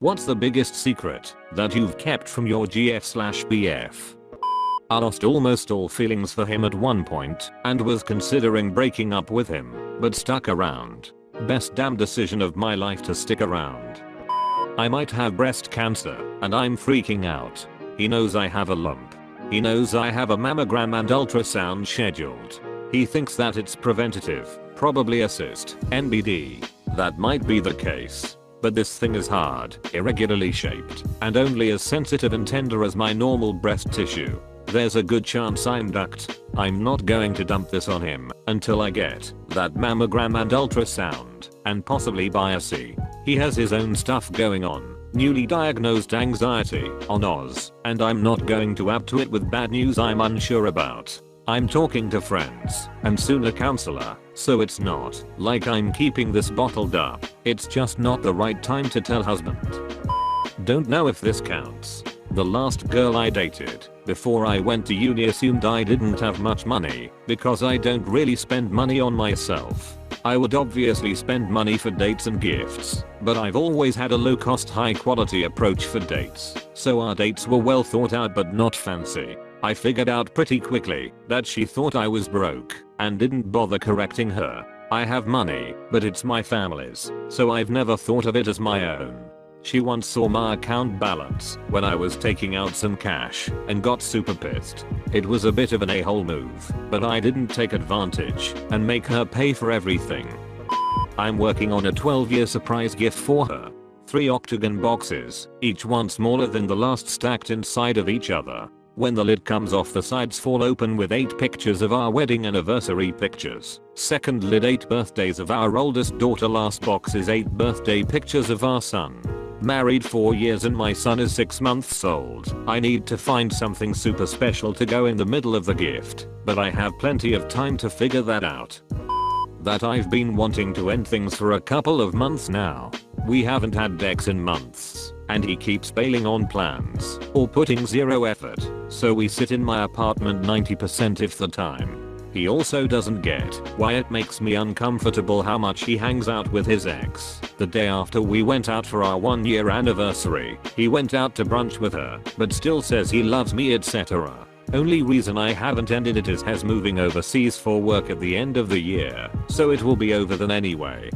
What's the biggest secret that you've kept from your GF/BF? I lost almost all feelings for him at one point and was considering breaking up with him, but stuck around. Best damn decision of my life to stick around. I might have breast cancer and I'm freaking out. He knows I have a lump. He knows I have a mammogram and ultrasound scheduled. He thinks that it's preventative, probably a cyst, NBD. That might be the case. But this thing is hard, irregularly shaped, and only as sensitive and tender as my normal breast tissue. There's a good chance I'm ducked. I'm not going to dump this on him until I get that mammogram and ultrasound, and possibly biopsy. He has his own stuff going on, newly diagnosed anxiety on Oz, and I'm not going to add to it with bad news I'm unsure about. I'm talking to friends, and soon a counselor, so it's not like I'm keeping this bottled up. It's just not the right time to tell husband. Don't know if this counts. The last girl I dated before I went to uni assumed I didn't have much money because I don't really spend money on myself. I would obviously spend money for dates and gifts, but I've always had a low-cost high-quality approach for dates, so our dates were well thought out but not fancy. I figured out pretty quickly that she thought I was broke and didn't bother correcting her. I have money, but it's my family's, so I've never thought of it as my own. She once saw my account balance when I was taking out some cash and got super pissed. It was a bit of an a-hole move, but I didn't take advantage and make her pay for everything. I'm working on a 12-year surprise gift for her. 3 octagon boxes, each one smaller than the last, stacked inside of each other. When the lid comes off, the sides fall open with 8 pictures of our wedding anniversary pictures. Second lid, 8 birthdays of our oldest daughter. Last box is 8 birthday pictures of our son. Married 4 years and my son is 6 months old. I need to find something super special to go in the middle of the gift, but I have plenty of time to figure that out. That I've been wanting to end things for a couple of months now. We haven't had Dex in months, and he keeps bailing on plans or putting zero effort, so we sit in my apartment 90% of the time. He also doesn't get why it makes me uncomfortable how much he hangs out with his ex. The day after we went out for our 1-year anniversary, he went out to brunch with her, but still says he loves me, etc. Only reason I haven't ended it is he's moving overseas for work at the end of the year, so it will be over then anyway.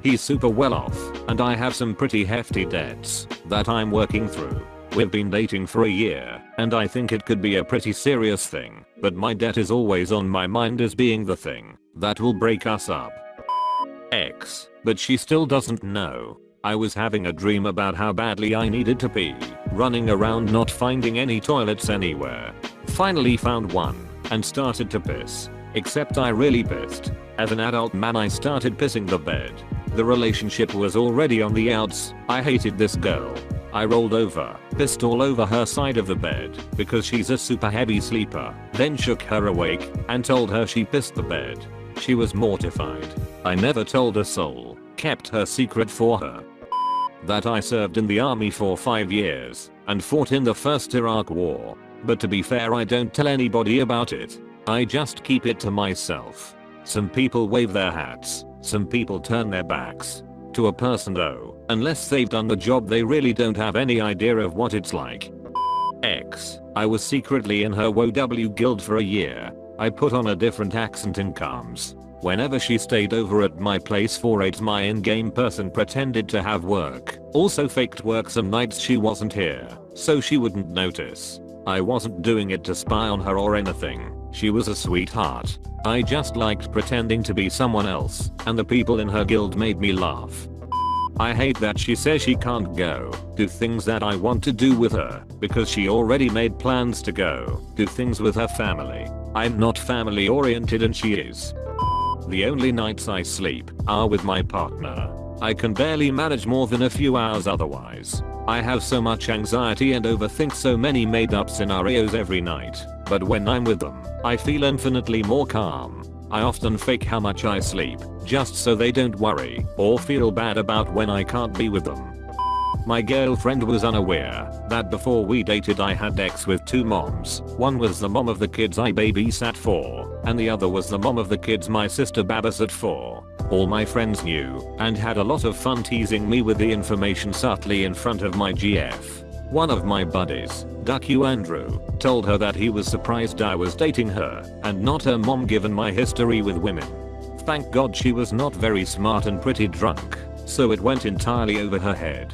He's super well off, and I have some pretty hefty debts that I'm working through. We've been dating for a year, and I think it could be a pretty serious thing, but my debt is always on my mind as being the thing that will break us up. X, but she still doesn't know. I was having a dream about how badly I needed to pee, running around not finding any toilets anywhere. Finally found one, and started to piss. Except I really pissed. As an adult man, I started pissing the bed. The relationship was already on the outs. I hated this girl. I rolled over, pissed all over her side of the bed because she's a super heavy sleeper, then shook her awake and told her she pissed the bed. She was mortified. I never told a soul, kept her secret for her. That I served in the army for 5 years and fought in the first Iraq war. But to be fair, I don't tell anybody about it. I just keep it to myself. Some people wave their hats, some people turn their backs. To a person though, unless they've done the job, they really don't have any idea of what it's like. X, I was secretly in her WoW guild for a year. I put on a different accent in comms. Whenever she stayed over at my place for raids, my in-game person pretended to have work. Also faked work some nights she wasn't here, so she wouldn't notice. I wasn't doing it to spy on her or anything. She was a sweetheart. I just liked pretending to be someone else, and the people in her guild made me laugh. I hate that she says she can't go do things that I want to do with her because she already made plans to go do things with her family. I'm not family oriented and she is. The only nights I sleep are with my partner. I can barely manage more than a few hours otherwise. I have so much anxiety and overthink so many made up scenarios every night, but when I'm with them, I feel infinitely more calm. I often fake how much I sleep, just so they don't worry or feel bad about when I can't be with them. My girlfriend was unaware that before we dated I had ex with 2 moms. One was the mom of the kids I babysat for, and the other was the mom of the kids my sister babysat for. All my friends knew and had a lot of fun teasing me with the information subtly in front of my GF. One of my buddies, Ducku Andrew, told her that he was surprised I was dating her and not her mom given my history with women. Thank God she was not very smart and pretty drunk, so it went entirely over her head.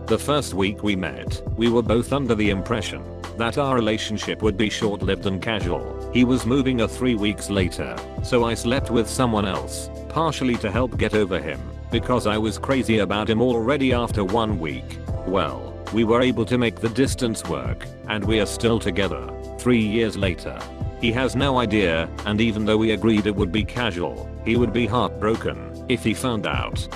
The first week we met, we were both under the impression that our relationship would be short-lived and casual. He was moving 3 weeks later, so I slept with someone else, partially to help get over him, because I was crazy about him already after 1 week. Well, we were able to make the distance work, and we are still together, 3 years later. He has no idea, and even though we agreed it would be casual, he would be heartbroken if he found out.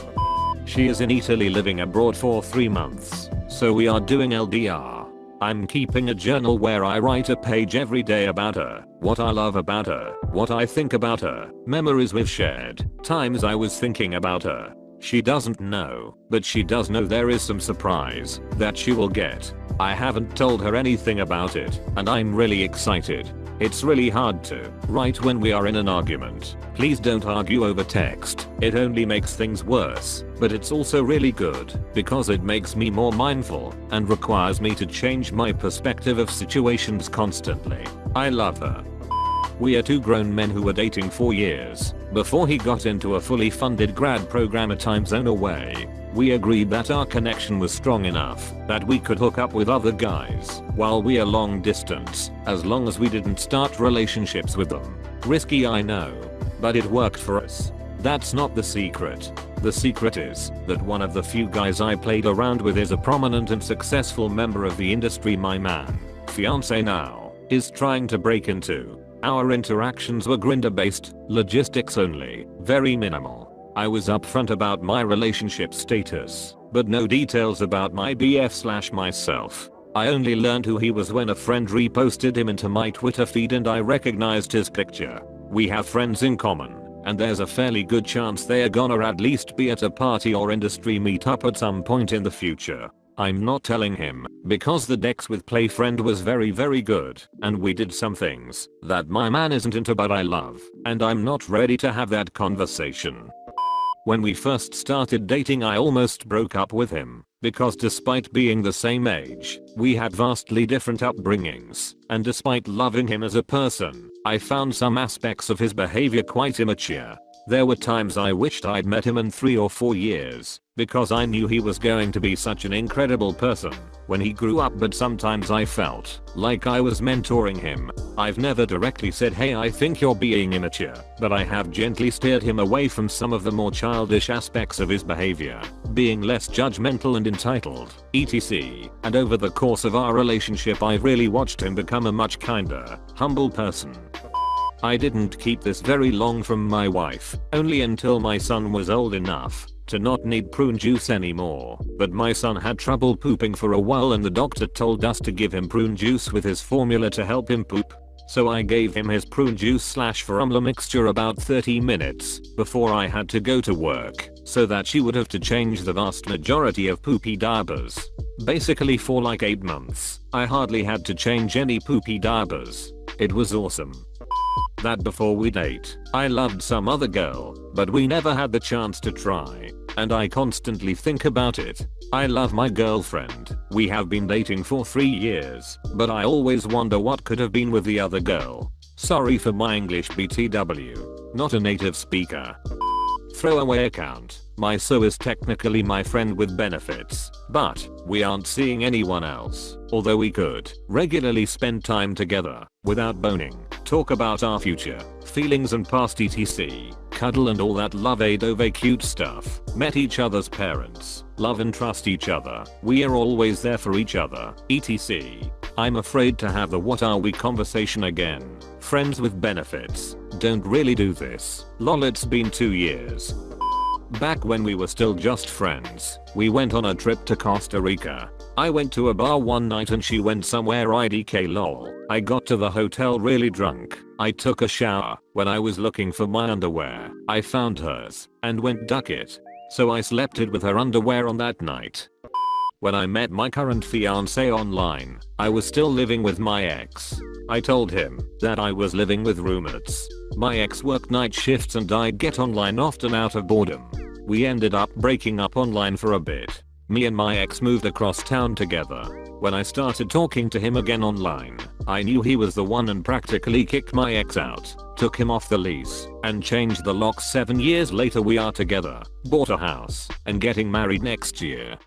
She is in Italy living abroad for 3 months, so we are doing LDR. I'm keeping a journal where I write a page every day about her, what I love about her, what I think about her, memories we've shared, times I was thinking about her. She doesn't know, but she does know there is some surprise that she will get. I haven't told her anything about it, and I'm really excited. It's really hard to write when we are in an argument. Please don't argue over text, it only makes things worse, but it's also really good because it makes me more mindful and requires me to change my perspective of situations constantly. I love her. We are 2 grown men who were dating 4 years before he got into a fully funded grad program a time zone away. We agreed that our connection was strong enough that we could hook up with other guys while we are long distance, as long as we didn't start relationships with them. Risky, I know, but it worked for us. That's not the secret. The secret is that one of the few guys I played around with is a prominent and successful member of the industry my fiance now is trying to break into. Our interactions were Grindr based, logistics only, very minimal. I was upfront about my relationship status, but no details about my BF/myself. I only learned who he was when a friend reposted him into my Twitter feed and I recognized his picture. We have friends in common, and there's a fairly good chance they're gonna at least be at a party or industry meetup at some point in the future. I'm not telling him, because the Dex with Play friend was very good, and we did some things that my man isn't into but I love, and I'm not ready to have that conversation. When we first started dating I almost broke up with him, because despite being the same age, we had vastly different upbringings, and despite loving him as a person, I found some aspects of his behavior quite immature. There were times I wished I'd met him in 3 or 4 years, because I knew he was going to be such an incredible person when he grew up, but sometimes I felt like I was mentoring him. I've never directly said, hey, I think you're being immature, but I have gently steered him away from some of the more childish aspects of his behavior, being less judgmental and entitled, etc. And over the course of our relationship I've really watched him become a much kinder, humble person. I didn't keep this very long from my wife, only until my son was old enough to not need prune juice anymore, but my son had trouble pooping for a while and the doctor told us to give him prune juice with his formula to help him poop. So I gave him his prune juice/formula mixture about 30 minutes before I had to go to work, so that she would have to change the vast majority of poopy diapers. Basically for like 8 months, I hardly had to change any poopy diapers. It was awesome. That before we date, I loved some other girl, but we never had the chance to try, and I constantly think about it. I love my girlfriend, we have been dating for 3 years, but I always wonder what could have been with the other girl. Sorry for my English BTW, not a native speaker. Throwaway account. My so is technically my friend with benefits, but we aren't seeing anyone else, although we could regularly spend time together without boning, talk about our future, feelings and past etc, cuddle and all that love-a-dove cute stuff, met each other's parents, love and trust each other, we are always there for each other, etc. I'm afraid to have the what are we conversation again. Friends with benefits, don't really do this. Lol, it's been 2 years. Back when we were still just friends, we went on a trip to Costa Rica. I went to a bar one night and she went somewhere IDK lol. I got to the hotel really drunk. I took a shower. When I was looking for my underwear, I found hers and went duck it. So I slept it with her underwear on that night. When I met my current fiance online, I was still living with my ex. I told him that I was living with roommates. My ex worked night shifts and I'd get online often out of boredom. We ended up breaking up online for a bit. Me and my ex moved across town together. When I started talking to him again online, I knew he was the one and practically kicked my ex out, took him off the lease, and changed the locks. 7 years later we are together, bought a house, and getting married next year.